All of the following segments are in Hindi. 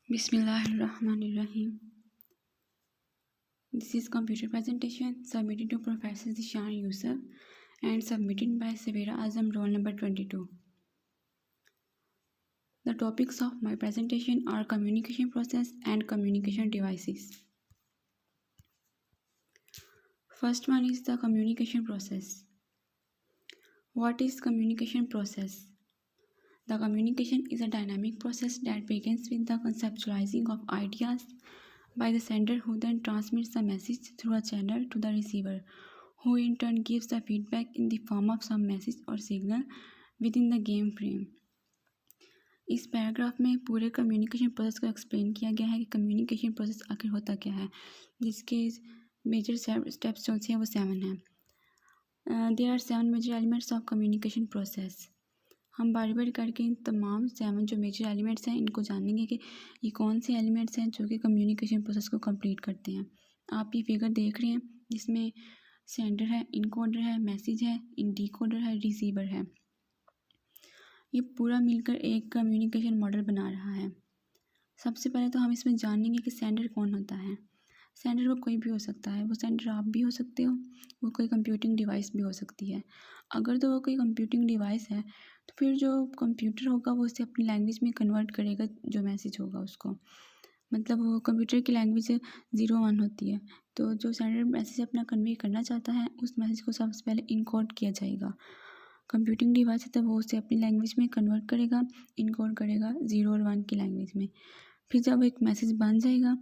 Bismillahirrahmanirrahim. This is computer presentation submitted to Professor Zishan Yusuf and submitted by Savera Azam, roll number 22. The topics of my presentation are communication process and communication devices. First one is the communication process. What is communication process? The communication is a dynamic process that begins with the conceptualizing of ideas by the sender, who then transmits the message through a channel to the receiver, who in turn gives the feedback in the form of some message or signal within the game frame. इस पैराग्राफ में पूरे कम्युनिकेशन प्रोसेस को एक्सप्लेन किया गया है कि कम्युनिकेशन प्रोसेस आखिर होता क्या है, जिसके मेजर स्टेप्स जो हैं वो 7 हैं. There are 7 major elements of communication process. हम बारी बारी करके इन तमाम 7 जो मेजर एलिमेंट्स हैं इनको जानेंगे कि ये कौन से एलिमेंट्स हैं जो कि कम्युनिकेशन प्रोसेस को कंप्लीट करते हैं. आप ये फिगर देख रहे हैं जिसमें सेंडर है, इनकोडर है, मैसेज है, डिकोडर है, रिसीवर है. ये पूरा मिलकर एक कम्युनिकेशन मॉडल बना रहा है. सबसे पहले तो हम इसमें जानेंगे कि सेंडर कौन होता है. सेंडर वो कोई भी हो सकता है. वो सेंडर आप भी हो सकते हो, वो कोई कंप्यूटिंग डिवाइस भी हो सकती है. अगर तो वो कोई कंप्यूटिंग डिवाइस है तो फिर जो कंप्यूटर होगा वो उसे अपनी लैंग्वेज में कन्वर्ट करेगा. जो मैसेज होगा उसको, मतलब वो कंप्यूटर की लैंग्वेज 0-1 होती है. तो जो सेंडर मैसेज अपना कन्वे करना चाहता है उस मैसेज को सबसे पहले इनकोड किया जाएगा. कंप्यूटिंग डिवाइस है तो वो उसे अपनी लैंग्वेज में कन्वर्ट करेगा, इनकोड करेगा 0 और 1 की लैंग्वेज में. फिर जब एक मैसेज बन जाएगा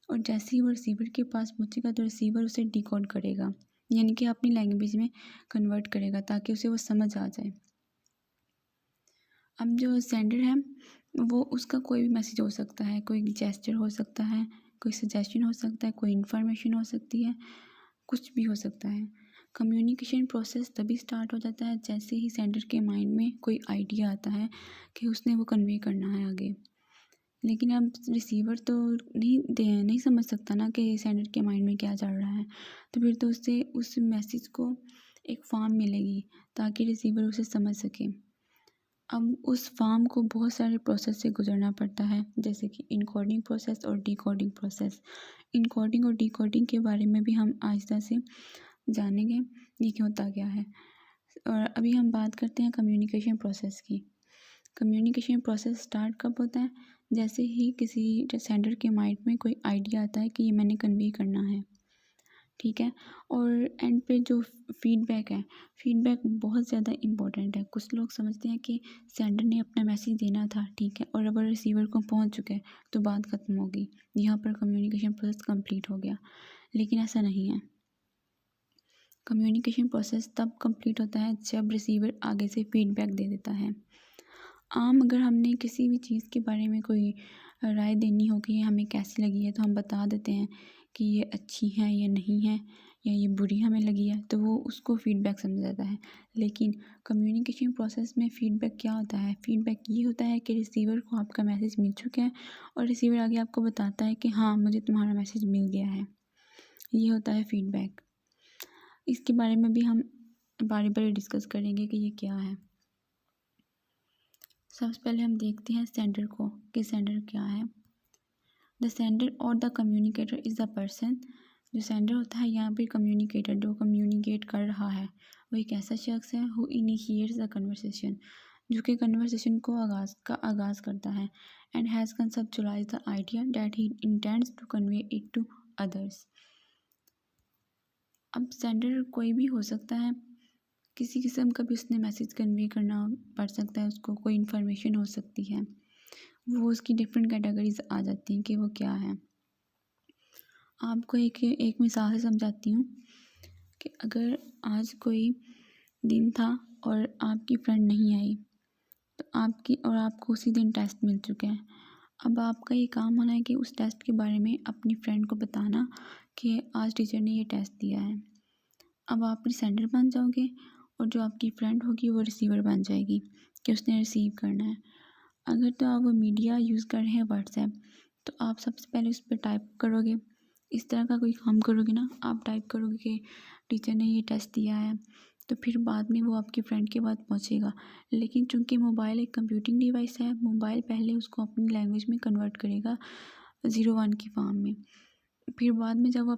और जैसे ही वो रिसीवर के पास पहुँचेगा तो रिसीवर उसे डिकोड करेगा, यानी कि अपनी लैंग्वेज में कन्वर्ट करेगा ताकि उसे वो समझ आ जाए. अब जो सेंडर है वो उसका कोई भी मैसेज हो सकता है, कोई जेस्चर हो सकता है, कोई सजेशन हो सकता है, कोई इन्फॉर्मेशन हो सकती है, कुछ भी हो सकता है. कम्युनिकेशन प्रोसेस तभी स्टार्ट हो जाता है जैसे ही सेंडर के माइंड में कोई आइडिया आता है कि उसने वो कन्वे करना है आगे. लेकिन अब रिसीवर तो नहीं समझ सकता ना कि सेंडर के माइंड में क्या चल रहा है. तो फिर तो उससे उस मैसेज को एक फॉर्म मिलेगी ताकि रिसीवर उसे समझ सके. अब उस फॉर्म को बहुत सारे प्रोसेस से गुजरना पड़ता है, जैसे कि इनकोडिंग प्रोसेस और डिकोडिंग प्रोसेस. इनकोडिंग और डिकोडिंग के बारे में भी हम आहिस्ता से जानेंगे ये क्यों होता क्या है. और अभी हम बात करते हैं कम्युनिकेशन प्रोसेस की. कम्युनिकेशन प्रोसेस स्टार्ट कब होता है? जैसे ही किसी सेंडर के माइंड में कोई आइडिया आता है कि ये मैंने कन्वे करना है, ठीक है. और एंड पे जो फीडबैक है, फीडबैक बहुत ज़्यादा इम्पोर्टेंट है. कुछ लोग समझते हैं कि सेंडर ने अपना मैसेज देना था, ठीक है, और अगर रिसीवर को पहुंच चुके हैं तो बात ख़त्म हो गई, यहाँ पर कम्युनिकेशन प्रोसेस कंप्लीट हो गया. लेकिन ऐसा नहीं है. कम्युनिकेशन प्रोसेस तब कंप्लीट होता है जब रिसीवर आगे से फीडबैक दे देता है. अगर हमने किसी भी चीज़ के बारे में कोई राय देनी हो कि हमें कैसी लगी है तो हम बता देते हैं कि ये अच्छी है या नहीं है, या ये बुरी हमें लगी है, तो वो उसको फीडबैक समझा जाता है. लेकिन कम्युनिकेशन प्रोसेस में फ़ीडबैक क्या होता है? फ़ीडबैक ये होता है कि रिसीवर को आपका मैसेज मिल चुका है और रिसीवर आगे आपको बताता है कि हाँ, मुझे तुम्हारा मैसेज मिल गया है. ये होता है फ़ीडबैक. इसके बारे में भी हम बारी बारी डिस्कस करेंगे कि ये क्या है. सबसे पहले हम देखते हैं सेंडर को कि सेंडर क्या है. द सेंडर और the communicator is the person. जो सेंडर होता है यहाँ पे कम्युनिकेटर, जो कम्युनिकेट कर रहा है, वो एक ऐसा शख्स है हु इनिशिएट्स द कन्वर्सेशन, जो कि कन्वर्सेशन को आगाज़ करता है. And has conceptualize the idea that he intends to convey it to others. अब सेंडर कोई भी हो सकता है, किसी किस्म का भी उसने मैसेज कन्वे करना पड़ सकता है, उसको कोई इन्फॉर्मेशन हो सकती है. वो उसकी डिफरेंट कैटेगरीज आ जाती हैं कि वो क्या है. आपको एक मिसाल से समझाती हूँ कि अगर आज कोई दिन था और आपकी फ्रेंड नहीं आई तो आपको उसी दिन टेस्ट मिल चुका है. अब आपका ये काम होना है कि उस टेस्ट के बारे में अपनी फ्रेंड को बताना कि आज टीचर ने ये टेस्ट दिया है. अब आप सेंडर बन जाओगे और जो आपकी फ्रेंड होगी वो रिसीवर बन जाएगी कि उसने रिसीव करना है. अगर तो आप वो मीडिया यूज़ कर रहे हैं व्हाट्सएप, तो आप सबसे पहले उस पर टाइप करोगे. इस तरह का कोई काम करोगे ना, आप टाइप करोगे कि टीचर ने ये टेस्ट दिया है तो फिर बाद में वो आपकी फ्रेंड के पास पहुँचेगा। लेकिन चूँकि मोबाइल एक कंप्यूटिंग डिवाइस है, मोबाइल पहले उसको अपनी लैंग्वेज में कन्वर्ट करेगा 01 की फॉर्म में। फिर बाद में जब वो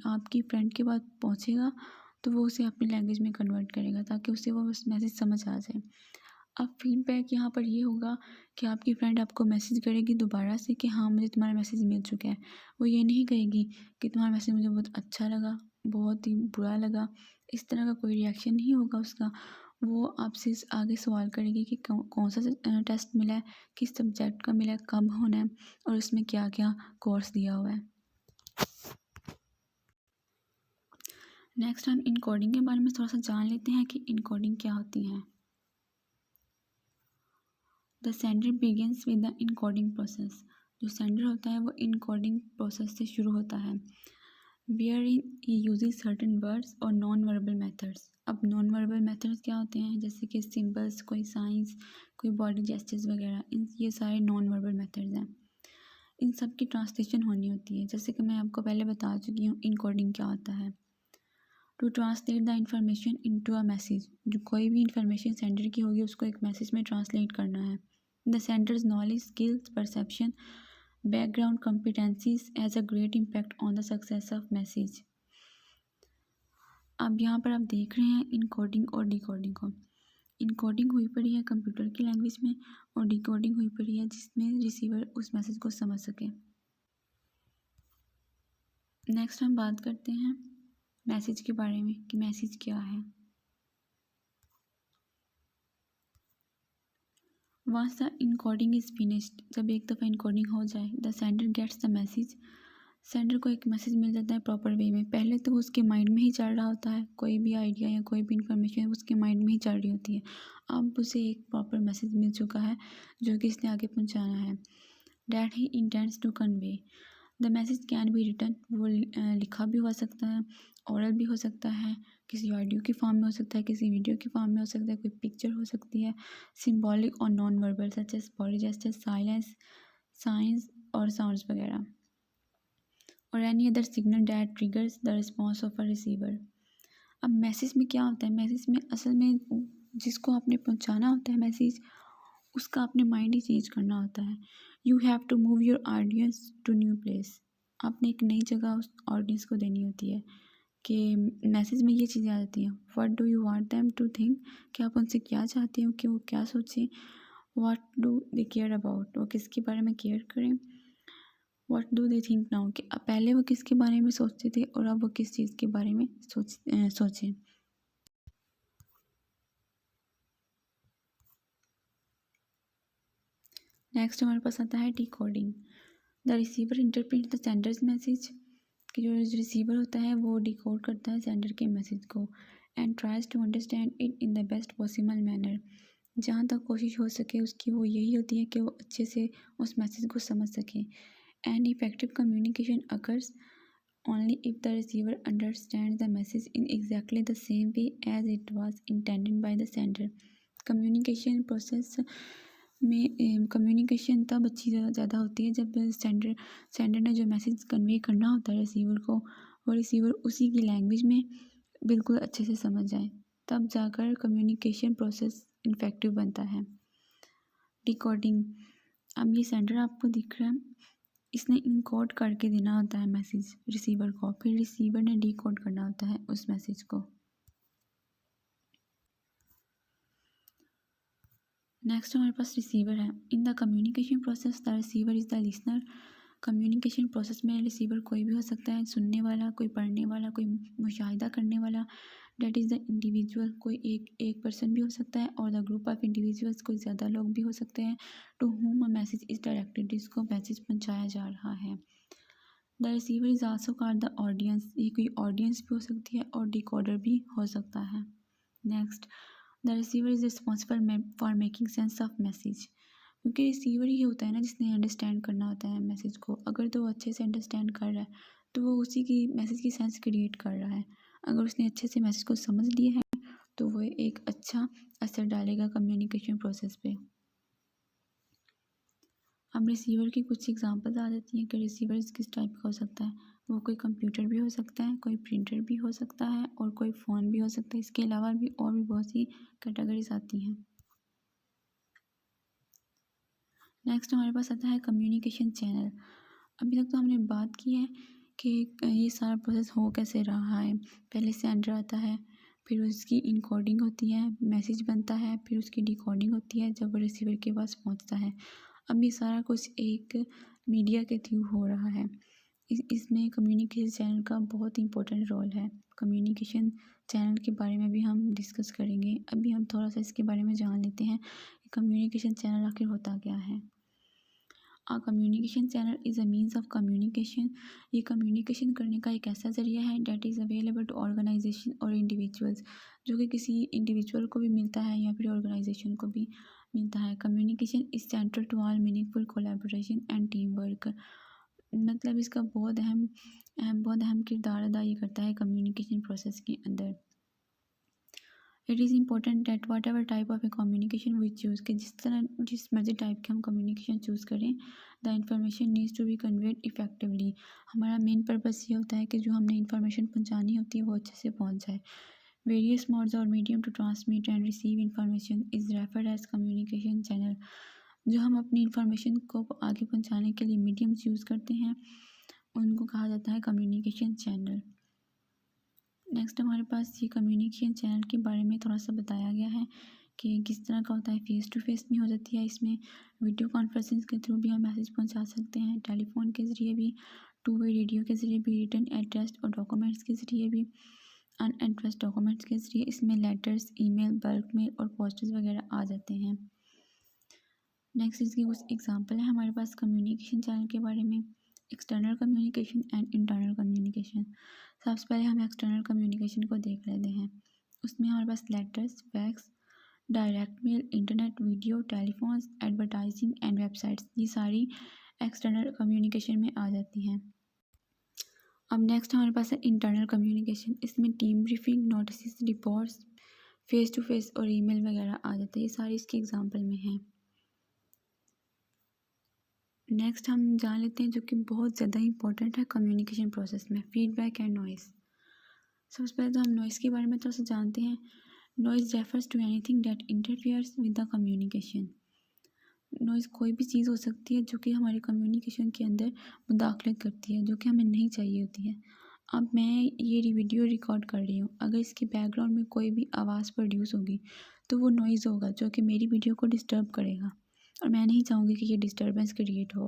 आपकी फ्रेंड के पास पहुँचेगा तो वो उसे अपनी लैंग्वेज में कन्वर्ट करेगा ताकि उसे वो बस मैसेज समझ आ जाए। अब फीडबैक यहाँ पर ये होगा कि आपकी फ्रेंड आपको मैसेज करेगी दोबारा से कि हाँ, मुझे तुम्हारा मैसेज मिल चुका है। वो ये नहीं कहेगी कि तुम्हारा मैसेज मुझे बहुत अच्छा लगा, बहुत ही बुरा लगा। इस तरह का कोई रिएक्शन नहीं होगा उसका। वो आपसे आगे सवाल करेगी कि कौन सा टेस्ट मिला है, किस सब्जेक्ट का मिला है, कब होना है और उसमें क्या क्या कोर्स दिया हुआ है। नेक्स्ट हम इनकोडिंग के बारे में थोड़ा सा जान लेते हैं कि इनकोडिंग क्या होती है। The sender begins with the encoding process. जो सेंडर होता है वो इनकोडिंग प्रोसेस से शुरू होता है। Wherein he uses certain words और नॉन वर्बल मेथड्स। अब नॉन वर्बल मेथड्स क्या होते हैं, जैसे कि सिंबल्स, कोई साइंस, कोई बॉडी जेस्चर्स वगैरह, ये सारे नॉन वर्बल मेथड्स हैं। इन सब की ट्रांसलेशन होनी होती है। जैसे कि मैं आपको पहले बता चुकी हूँ इनकोडिंग क्या होता है। To translate the information into a message. जो कोई भी इंफॉर्मेशन सेंडर की होगी उसको एक मैसेज में ट्रांसलेट करना है। The Sanders knowledge, skills, perception, background, competencies has a great impact on the success of message. अब यहाँ पर आप देख रहे हैं इनकोडिंग और डिकोडिंग को। इनकोडिंग हुई पड़ी है कंप्यूटर की लैंग्वेज में और डिकोडिंग हुई पड़ी है जिसमें रिसीवर उस मैसेज को समझ सके। नेक्स्ट हम बात करते हैं मैसेज के बारे में कि मैसेज क्या है। Once the encoding is finished, जब एक दफ़ा इनकोडिंग हो जाए, the sender gets the message. Sender को एक मैसेज मिल जाता है प्रॉपर वे में। पहले तो वो उसके माइंड में ही चल रहा होता है, कोई भी आइडिया या कोई भी इंफॉर्मेशन उसके माइंड में ही चल रही होती है। अब उसे एक प्रॉपर मैसेज मिल चुका है जो कि इसने आगे पहुंचाना है। That he intends to convey. The message can be written, वो लिखा भी हो सकता है, ओरल भी हो सकता है, किसी ऑडियो की फॉर्म में हो सकता है, किसी वीडियो की फॉर्म में हो सकता है, कोई पिक्चर हो सकती है, सिम्बॉलिक और non verbal such as body gesture, silence, signs और साउंड्स वगैरह, और any other signal that triggers the response of a receiver. अब मैसेज में क्या होता है, मैसेज में असल में जिसको आपने पहुंचाना होता है मैसेज, उसका आपने माइंड ही चेंज करना होता है। You have to move your audience to new place. आपने एक नई जगह उस ऑडियंस को देनी होती है कि मैसेज में ये चीज़ें आ जाती हैं। What do you want them to think, कि आप उनसे क्या चाहते हो कि वो क्या सोचें। What do they care about, वो किसके बारे में केयर करें। What do they think now, कि पहले वो किसके बारे में सोचते थे और अब वो किस चीज़ के बारे में सोचें। नेक्स्ट हमारे पास आता है decoding. The receiver interpret the Sanders message, कि जो रिसीवर होता है वो डिकोड करता है सेंडर के मैसेज को and tries to understand it in the best possible manner. जहाँ तक कोशिश हो सके उसकी वो यही होती है कि वो अच्छे से उस मैसेज को समझ सके। And effective communication occurs only if the receiver understands the message in exactly the same way as it was intended by the sender। Communication process में कम्युनिकेशन तब अच्छी ज़्यादा होती है जब सेंडर ने जो मैसेज कन्वे करना होता है रिसीवर को, वो रिसीवर उसी की लैंग्वेज में बिल्कुल अच्छे से समझ जाए, तब जाकर कम्युनिकेशन प्रोसेस इफेक्टिव बनता है। डिकोडिंग, अब ये सेंडर आपको दिख रहा है, इसने इनकोड करके देना होता है मैसेज रिसीवर को, फिर रिसीवर ने डिकोड करना होता है उस मैसेज को। नेक्स्ट हमारे पास रिसीवर है। In the communication process the receiver is the listener. Communication process में रिसीवर कोई भी हो सकता है, सुनने वाला, कोई पढ़ने वाला, कोई मुशाहिदा करने वाला। डेट इज़ द इंडिविजुअल, कोई एक पर्सन भी हो सकता है और द ग्रुप ऑफ इंडिविजुअल्स, कोई ज़्यादा लोग भी हो सकते हैं। To whom a message is directed, जिसको मैसेज पहुँचाया जा रहा है। The receiver is also called the audience, ये कोई ऑडियंस भी हो सकती है और डिकोडर भी हो सकता है। Next, the receiver is responsible for making sense of message, क्योंकि रिसीवर ही होता है ना जिसने अंडरस्टैंड करना होता है मैसेज को। अगर तो वो अच्छे से अंडरस्टैंड कर रहा है तो वो उसी की मैसेज की सेंस क्रिएट कर रहा है। अगर उसने अच्छे से मैसेज को समझ लिया है तो वो एक अच्छा असर डालेगा कम्युनिकेशन प्रोसेस पे। अब रिसीवर की कुछ एग्जांपल्स आ जाती हैं कि रिसीवर किस टाइप का हो सकता है। वो कोई कंप्यूटर भी हो सकता है, कोई प्रिंटर भी हो सकता है और कोई फ़ोन भी हो सकता है। इसके अलावा भी और भी बहुत सी कैटेगरीज आती हैं। नेक्स्ट हमारे पास आता है कम्युनिकेशन चैनल। अभी तक तो हमने बात की है कि ये सारा प्रोसेस हो कैसे रहा है। पहले सेंडर आता है, फिर उसकी इनकोडिंग होती है, मैसेज बनता है, फिर उसकी डिकोडिंग होती है जब वो रिसीवर के पास पहुंचता है। अब ये सारा कुछ एक मीडिया के थ्रू हो रहा है। इसमें कम्युनिकेशन चैनल का बहुत इंपॉर्टेंट रोल है। कम्युनिकेशन चैनल के बारे में भी हम डिस्कस करेंगे। अभी हम थोड़ा सा इसके बारे में जान लेते हैं कि कम्युनिकेशन चैनल आखिर होता क्या है। A communication channel is a means of communication। ये कम्युनिकेशन करने का एक ऐसा ज़रिया है that is available to organisation और इंडिविजुअल्स, जो कि किसी इंडिविजुअल को भी मिलता है या फिर ऑर्गेनाइजेशन को भी मिलता है। Communication is central to all meaningful collaboration and team work. मतलब इसका बहुत अहम किरदार अदा ये करता है कम्युनिकेशन प्रोसेस के अंदर। It is important that whatever type of a communication we choose, कि जिस मर्जी टाइप के हम कम्युनिकेशन चूज़ करें, the information needs to be conveyed effectively. हमारा मेन पर्पस ये होता है कि जो हमने इंफॉर्मेशन पहुंचानी होती है वो अच्छे से पहुंच जाए। वेरियस मोड्स और medium to transmit and receive information is referred as communication channel. जो हम अपनी इंफॉर्मेशन को आगे पहुँचाने के लिए मीडियम्स यूज़ करते हैं उनको कहा जाता है कम्युनिकेशन चैनल। नेक्स्ट हमारे पास ये कम्युनिकेशन चैनल के बारे में थोड़ा सा बताया गया है कि किस तरह का होता है। फेस टू फेस भी हो जाती है, इसमें वीडियो कॉन्फ्रेंसिंग के थ्रू भी हम मैसेज पहुंचा सकते हैं, टेलीफोन के ज़रिए भी, टू वे रेडियो के ज़रिए भी, रिटन एड्रेस और डॉक्यूमेंट्स के ज़रिए भी, अनएड्रेस डॉक्यूमेंट्स के ज़रिए। इसमें लेटर्स, ईमेल, बल्क मेल और पोस्टर्स वगैरह आ जाते हैं। नेक्स्ट इसकी कुछ एग्जांपल है हमारे पास कम्युनिकेशन चैनल के बारे में। External communication and internal communication. सबसे पहले हम एक्सटर्नल कम्युनिकेशन को देख लेते हैं। उसमें हमारे पास letters, fax, direct mail, internet, video, telephones, advertising and websites, ये सारी एक्सटर्नल कम्युनिकेशन में आ जाती हैं। अब नेक्स्ट हमारे पास है इंटरनल कम्युनिकेशन। इसमें team briefing, notice, reports, face to face और ईमेल वगैरह आ जाते हैं। ये सारी इसके एग्जाम्पल में हैं। नेक्स्ट हम जान लेते हैं जो कि बहुत ज़्यादा इंपॉर्टेंट है कम्युनिकेशन प्रोसेस में, फीडबैक एंड नॉइस। सबसे पहले तो हम नॉइस के बारे में थोड़ा सा जानते हैं। Noise refers to anything that interferes with the communication. Noise कोई भी चीज़ हो सकती है जो कि हमारे कम्युनिकेशन के अंदर मुदाखलत करती है, जो कि हमें नहीं चाहिए होती है। अब मैं ये वीडियो रिकॉर्ड कर रही हूँ, अगर इसके बैकग्राउंड में कोई भी आवाज़ प्रोड्यूस होगी तो वो नॉइज़ होगा जो कि मेरी वीडियो को डिस्टर्ब करेगा और मैं नहीं चाहूँगी कि ये डिस्टर्बेंस क्रिएट हो।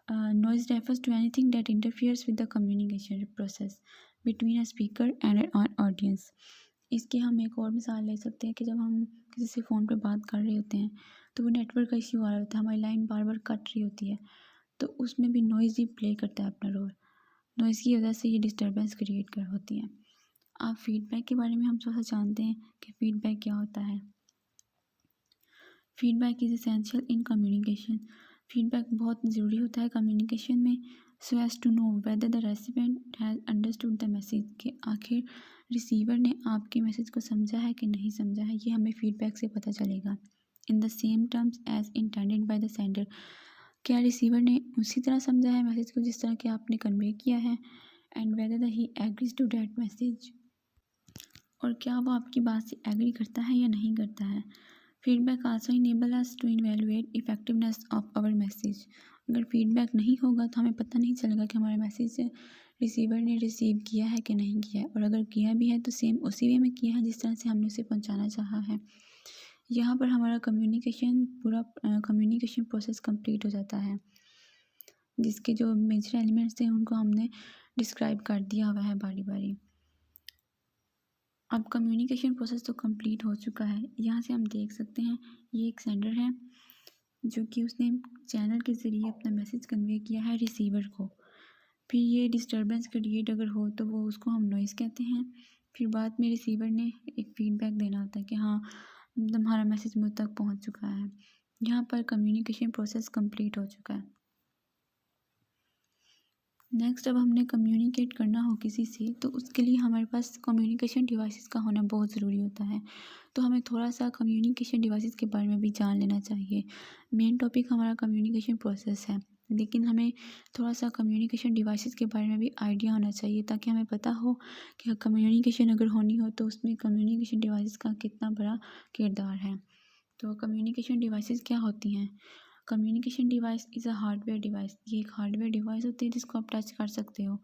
Noise refers to anything that interferes with the communication process between a speaker and an audience. इसकी हम एक और मिसाल ले सकते हैं कि जब हम किसी से फ़ोन पे बात कर रहे होते हैं तो वो नेटवर्क का इश्यू आ रहा होता है, हमारी लाइन बार बार कट रही होती है, तो उसमें भी नॉइज़ ही प्ले करता है अपना रोल। नॉइज़ की वजह से ये डिस्टर्बेंस क्रिएट कर होती है। आप फीडबैक के बारे में हम थोड़ा सा जानते हैं कि फीडबैक क्या होता है। Feedback is essential in communication. Feedback बहुत ज़रूरी होता है कम्युनिकेशन में, so as to know whether the recipient has understood the message, कि आखिर रिसीवर ने आपके मैसेज को समझा है कि नहीं समझा है, ये हमें फीडबैक से पता चलेगा। In the same terms as intended by the sender, क्या रिसीवर ने उसी तरह समझा है मैसेज को जिस तरह कि आपने कन्वे किया है, and whether the he agrees to that message, और क्या वो आपकी बात से एग्री करता है या नहीं करता है। Feedback also enable us to evaluate effectiveness of our message. अगर फीडबैक नहीं होगा तो हमें पता नहीं चलेगा कि हमारा मैसेज रिसीवर ने रिसीव किया है कि नहीं किया है, और अगर किया भी है तो सेम उसी वे में किया है जिस तरह से हमने उसे पहुंचाना चाहा है। यहाँ पर हमारा पूरा कम्युनिकेशन प्रोसेस कंप्लीट हो जाता है, जिसके जो मेजर एलिमेंट्स थे उनको हमने डिस्क्राइब कर दिया हुआ है बारी बारी। अब कम्युनिकेशन प्रोसेस तो कंप्लीट हो चुका है। यहाँ से हम देख सकते हैं ये एक सेंडर है जो कि उसने चैनल के ज़रिए अपना मैसेज कन्वे किया है रिसीवर को। फिर ये डिस्टर्बेंस क्रिएट अगर हो तो वो उसको हम नॉइज़ कहते हैं। फिर बाद में रिसीवर ने एक फीडबैक देना होता है कि हाँ तुम्हारा मैसेज मुझ तक पहुँच चुका है। यहाँ पर कम्युनिकेशन प्रोसेस कंप्लीट हो चुका है। नेक्स्ट, अब हमने कम्युनिकेट करना हो किसी से तो उसके लिए हमारे पास कम्युनिकेशन डिवाइसेस का होना बहुत ज़रूरी होता है। तो हमें थोड़ा सा कम्युनिकेशन डिवाइसेस के बारे में भी जान लेना चाहिए। मेन टॉपिक हमारा कम्युनिकेशन प्रोसेस है, लेकिन हमें थोड़ा सा कम्युनिकेशन डिवाइसेस के बारे में भी आइडिया होना चाहिए ताकि हमें पता हो कि कम्युनिकेशन अगर होनी हो तो उसमें कम्युनिकेशन डिवाइसेस का कितना बड़ा किरदार है। तो कम्युनिकेशन डिवाइसेस क्या होती हैं? Communication device is a hardware device. ये एक हार्डवेयर डिवाइस होती है जिसको आप टच कर सकते हो।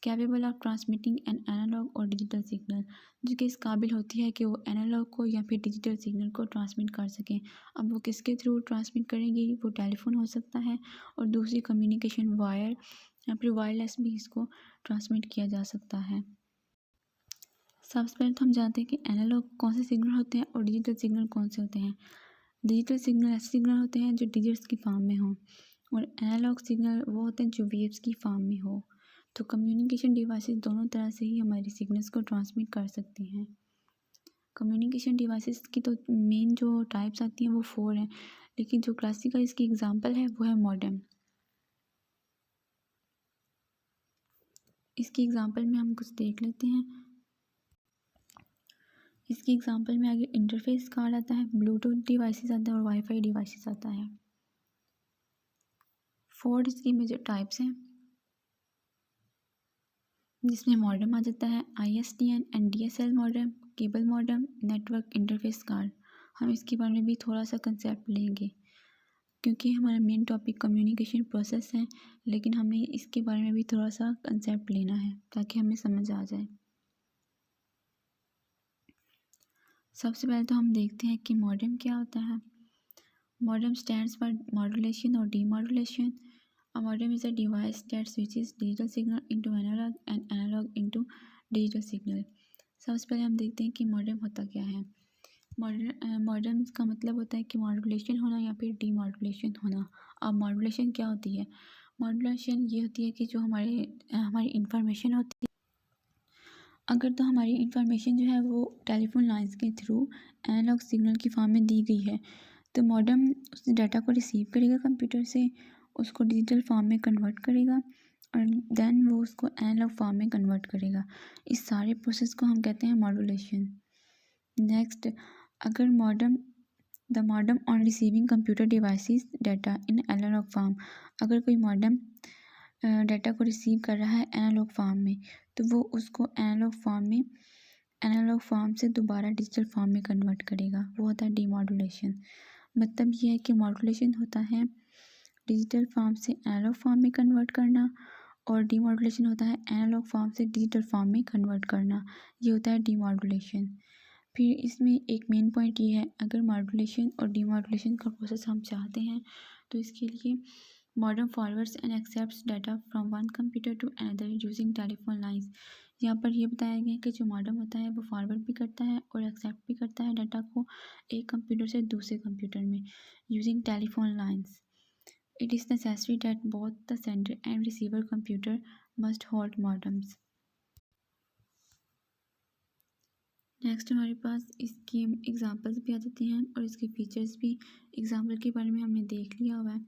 Capable of transmitting an analog और डिजिटल सिग्नल, जो कि इस काबिल होती है कि वो एनालॉग को या फिर डिजिटल सिग्नल को ट्रांसमिट कर सकें। अब वो किसके थ्रू ट्रांसमिट करेंगी? वो टेलीफोन हो सकता है और दूसरी कम्युनिकेशन वायर या फिर वायरलेस भी इसको ट्रांसमिट किया जा सकता है। सबसे पहले तो हम जानते हैं कि एनालॉग कौन से सिग्नल होते हैं और डिजिटल सिग्नल कौन से होते हैं। डिजिटल सिग्नल ऐसे सिग्नल होते हैं जो डिजिट्स की फॉर्म में हों और एनालॉग सिग्नल वो होते हैं जो वेव्स की फॉर्म में हो। तो कम्युनिकेशन डिवाइसेस दोनों तरह से ही हमारी सिग्नल्स को ट्रांसमिट कर सकते हैं। कम्युनिकेशन डिवाइसेस की तो मेन जो टाइप्स आती हैं वो 4 हैं, लेकिन जो क्लासिकल इसकी एग्जांपल है वो है मॉडेम। इसकी एग्जांपल में हम कुछ देख लेते हैं। इसकी एग्जांपल में आगे इंटरफेस कार्ड आता है, ब्लूटूथ डिवाइसेस आता है और वाईफाई डिवाइसेस आता है। 4 इसकी मेजर टाइप्स हैं, जिसमें मॉडेम आ जाता है, ISDN and DSL modem, cable modem, network interface card. हम इसके बारे में भी थोड़ा सा कंसेप्ट लेंगे क्योंकि हमारा मेन टॉपिक कम्युनिकेशन प्रोसेस है, लेकिन हमें इसके बारे में भी थोड़ा सा कंसेप्ट लेना है ताकि हमें समझ आ जाए। सबसे पहले तो हम देखते हैं कि मॉडेम क्या होता है। मॉडेम स्टैंड्स फॉर मॉड्यूलेशन और demodulation. A modem is a device that switches digital signal into analog and analog into digital signal. सबसे पहले हम देखते हैं कि मॉडेम होता क्या है। मॉडेम का मतलब होता है कि मॉड्यूलेशन होना या फिर डीमॉड्यूलेशन होना। अब मॉड्यूलेशन क्या होती है? मॉड्यूलेशन ये होती है कि जो हमारी इंफॉर्मेशन होती है, अगर तो हमारी इंफॉर्मेशन जो है वो टेलीफोन लाइंस के थ्रू एनालॉग सिग्नल की फॉर्म में दी गई है तो मॉडेम उस डाटा को रिसीव करेगा कंप्यूटर से, उसको डिजिटल फॉर्म में कन्वर्ट करेगा और देन वो उसको एनालॉग फॉर्म में कन्वर्ट करेगा। इस सारे प्रोसेस को हम कहते हैं मॉड्यूलेशन। नेक्स्ट, अगर the modem on receiving computer devices data in analog form, अगर कोई मॉडेम डाटा को रिसीव कर रहा है एनालॉग फॉर्म में तो वो उसको एनालॉग फॉर्म से दोबारा डिजिटल फॉर्म में कन्वर्ट करेगा, वो होता है डीमॉड्यूलेशन। मतलब ये है कि मॉड्यूलेशन होता है डिजिटल फॉर्म से एनालॉग फॉर्म में कन्वर्ट करना और डीमॉड्यूलेशन होता है एनालॉग फॉर्म से डिजिटल फॉर्म में कन्वर्ट करना, ये होता है डीमॉड्यूलेशन। फिर इसमें एक मेन पॉइंट ये है, अगर मॉड्यूलेशन और डीमॉड्यूलेशन का प्रोसेस हम चाहते हैं तो इसके लिए modem forwards and accepts data from one computer to another using telephone lines. यहाँ पर ये बताया गया है कि जो मॉडेम होता है वो फॉरवर्ड भी करता है और एक्सेप्ट भी करता है डाटा को एक कंप्यूटर से दूसरे कंप्यूटर में using telephone lines. It is necessary that both the sender and receiver computer must hold modems. Next हमारे पास इसकी एग्जांपल्स भी आ जाती हैं और इसके फीचर्स भी। एग्जांपल के बारे में हमने देख लिया हुआ है।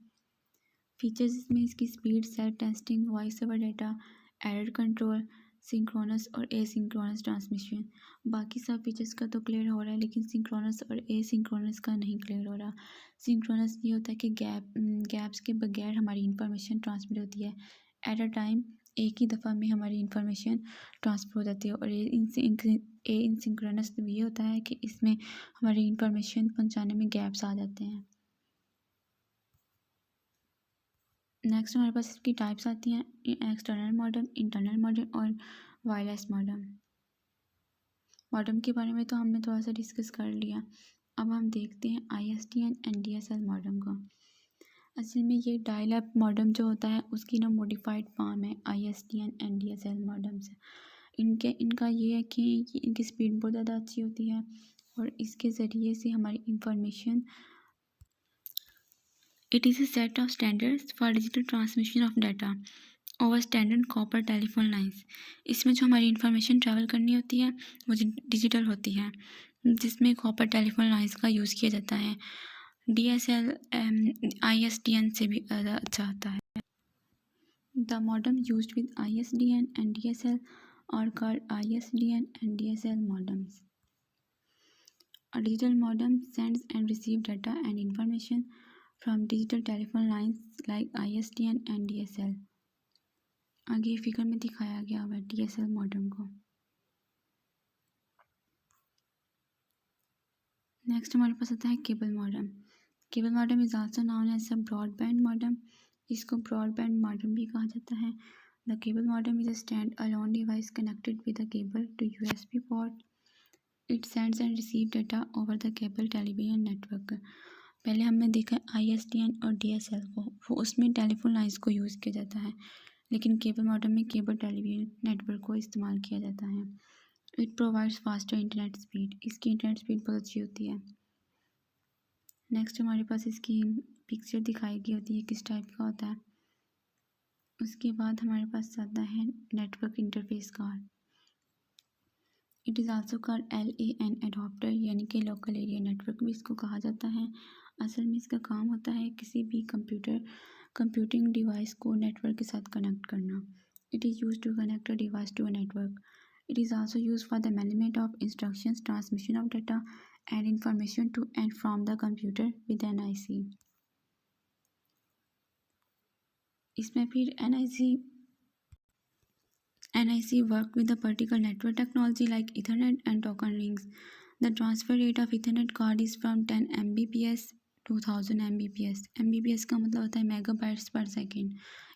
फीचर्स इसमें इसकी speed, self testing, voice over data, error control, synchronous और एसिंक्रोनस ट्रांसमिशन। बाकी सब फीचर्स का तो क्लियर हो रहा है, लेकिन सिंक्रोनस और एसिंक्रोनस का नहीं क्लियर हो रहा। सिंक्रोनस ये होता है कि गैप्स के बगैर हमारी इंफॉर्मेशन ट्रांसमिट होती है एट अ टाइम, एक ही दफ़ा में हमारी इंफॉर्मेशन ट्रांसफ़र हो जाती है। और एसिंक्रोनस ये होता है कि इसमें हमारी इंफॉर्मेशन पहुंचाने में गैप्स आ जाते हैं। नेक्स्ट हमारे पास इसकी टाइप्स आती हैं, एक्सटर्नल मॉडेम, इंटरनल मॉडेम और वायरलेस मॉडेम। मॉडेम के बारे में तो हमने थोड़ा सा डिस्कस कर लिया। अब हम देखते हैं ISDN एंड DSL मॉडेम को। असल में ये डायल अप मॉडेम जो होता है उसकी ना मॉडिफाइड फॉर्म है ISDN एंड DSL मॉडेम से। इनका ये है कि इनकी स्पीड बहुत ज़्यादा अच्छी होती है और इसके ज़रिए से हमारी information, It is a set of standards for digital transmission of data over standard copper telephone lines. इसमें जो हमारी इंफॉर्मेशन ट्रैवल करनी होती है वो डिजिटल होती है, जिसमें कॉपर टेलीफोन लाइंस का यूज़ किया जाता है। DSL ISDN से भी अच्छा होता है। The modem used with ISDN and DSL are called ISDN and DSL modems. A digital modem sends and receives data and information from digital telephone lines like ISDN and DSL. आगे फिगर में दिखाया गया हुआ है DSL मॉडेम को। नेक्स्ट हमारे पास आता है cable modem. Cable modem is also known as a broadband modem. इसको ब्रॉडबैंड मॉडेम भी कहा जाता है। The cable modem is a stand alone device connected with a cable to USB port. It sends and receive data over the cable television network. पहले हमने देखा ISDN और DSL को, वो उसमें टेलीफोन लाइन्स को यूज़ किया जाता है, लेकिन केबल मॉडेम में केबल टेलीविजन नेटवर्क को इस्तेमाल किया जाता है। It provides faster internet speed. इसकी इंटरनेट स्पीड बहुत अच्छी होती है। नेक्स्ट हमारे पास इसकी पिक्चर दिखाई गई होती है किस टाइप का होता है। उसके बाद हमारे पास आता है network interface card. It is also called LAN adapter, यानी कि लोकल एरिया नेटवर्क भी इसको कहा जाता है। असल में इसका काम होता है किसी भी कंप्यूटिंग डिवाइस को नेटवर्क के साथ कनेक्ट करना। It is use to connect a device to a network. It is also used for the management of instructions, transmission of data, and information to and from the computer with NIC. इसमें फिर NIC work with the particular network technology like Ethernet and token rings. The transfer rate of Ethernet card is from 10 Mbps to 1000 Mbps. Mbps का मतलब होता है मेगाबाइट्स पर सेकेंड।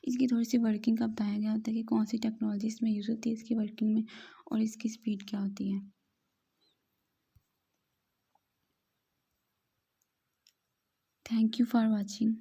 इसकी थोड़ी सी वर्किंग का बताया गया होता है कि कौन सी टेक्नोलॉजी इसमें यूज़ होती है इसकी वर्किंग में और इसकी स्पीड क्या होती है। Thank you for watching.